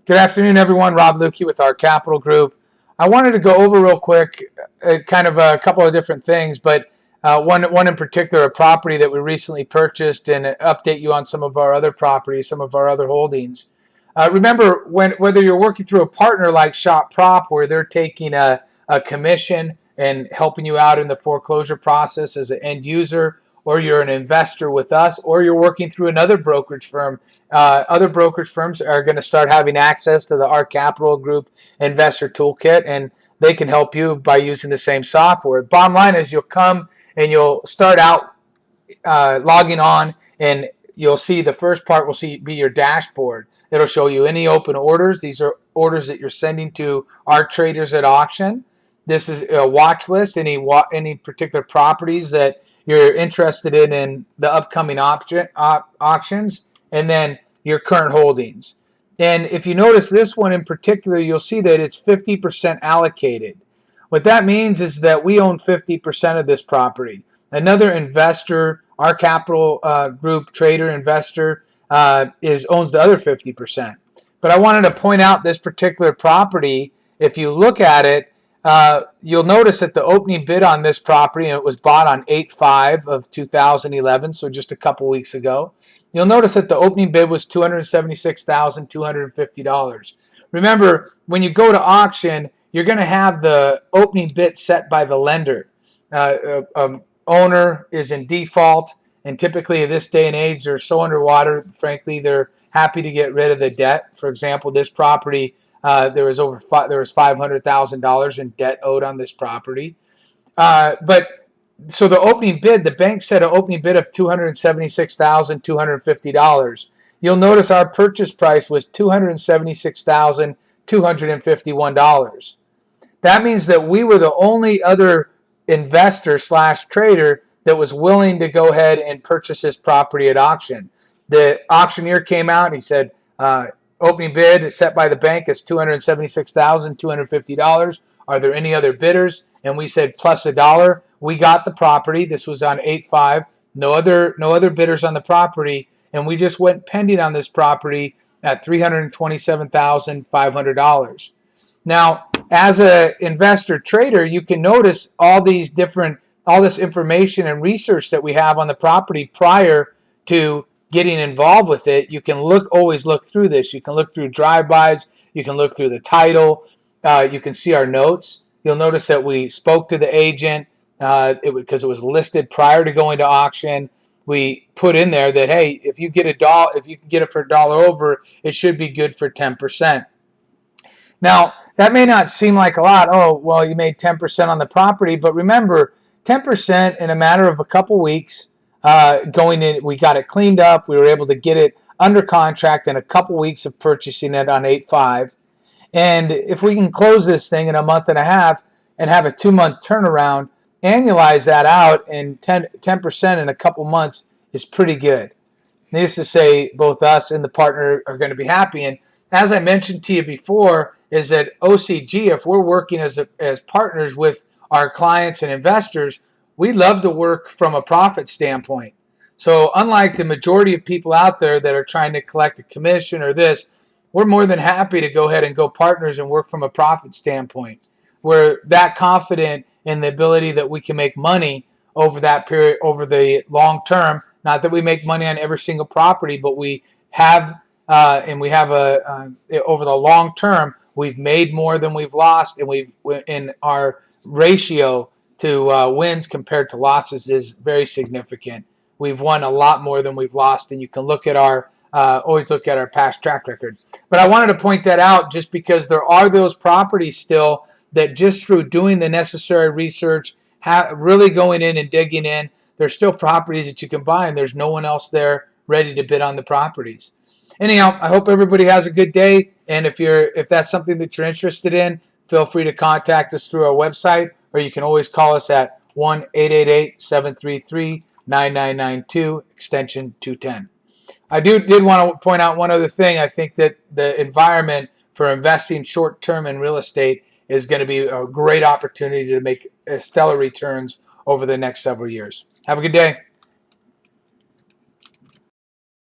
Good afternoon, everyone. Rob Lukey with our Capital Group. I wanted to go over real quick kind of a couple of different things, but one in particular, a property that we recently purchased, and update you on some of our other properties, some of our other holdings. Remember, whether you're working through a partner like Shop Prop, where they're taking a commission and helping you out in the foreclosure process as an end user, or you're an investor with us, or you're working through another brokerage firm. Other brokerage firms are going to start having access to the Our Capital Group Investor Toolkit, and they can help you by using the same software. Bottom line is you'll come and you'll start out logging on, and you'll see the first part will be your dashboard. It'll show you any open orders. These are orders that you're sending to our traders at auction. This is a watch list, any particular properties that you're interested in the upcoming auctions, and then your current holdings. And if you notice this one in particular, you'll see that it's 50% allocated. What that means is that we own 50% of this property. Another investor, Our Capital Group trader investor, owns the other 50%. But I wanted to point out this particular property. If you look at it, you'll notice that the opening bid on this property, and it was bought on 8/5 of 2011, so just a couple weeks ago. You'll notice that the opening bid was $276,250. Remember, when you go to auction, you're going to have the opening bid set by the lender. Owner is in default, and typically in this day and age, they're so underwater, frankly, they're happy to get rid of the debt. For example, this property, there was $500,000 in debt owed on this property. So the opening bid, the bank set an opening bid of $276,250. You'll notice our purchase price was $276,251. That means that we were the only other investor slash trader that was willing to go ahead and purchase this property at auction. The auctioneer came out and he said, opening bid set by the bank is $276,250. Are there any other bidders? And we said plus $1. We got the property. This was on 8/5. No other bidders on the property, and we just went pending on this property at $327,500. Now, as an investor trader, you can notice all this information and research that we have on the property prior to getting involved with it. You can always look through this. You can look through drive-bys. You can look through the title. You can see our notes. You'll notice that we spoke to the agent because it was listed prior to going to auction. We put in there that, hey, if you can get it for $1 over, it should be good for 10%. Now, that may not seem like a lot. Oh, well, you made 10% on the property, but remember, 10% in a matter of a couple weeks. Going in, we got it cleaned up. We were able to get it under contract in a couple weeks of purchasing it on 8/5. And if we can close this thing in a month and a half and have a 2-month turnaround, annualize that out, and 10% in a couple months is pretty good. Needless to say, both us and the partner are going to be happy. And as I mentioned to you before, is that OCG, if we're working as partners with our clients and investors, we love to work from a profit standpoint. So unlike the majority of people out there that are trying to collect a commission or this, we're more than happy to go ahead and go partners and work from a profit standpoint. We're that confident in the ability that we can make money over that period, over the long term. Not that we make money on every single property, but we have, over the long term, we've made more than we've lost, and in our ratio to wins compared to losses is very significant. We've won a lot more than we've lost, and you can look at always look at our past track record. But I wanted to point that out just because there are those properties still that just through doing the necessary research, really going in and digging in, there's still properties that you can buy, and there's no one else there ready to bid on the properties. Anyhow, I hope everybody has a good day, and if that's something that you're interested in, feel free to contact us through our website, or you can always call us at 1-888-733-9992, extension 210. I did want to point out one other thing. I think that the environment for investing short-term in real estate is going to be a great opportunity to make stellar returns over the next several years. Have a good day.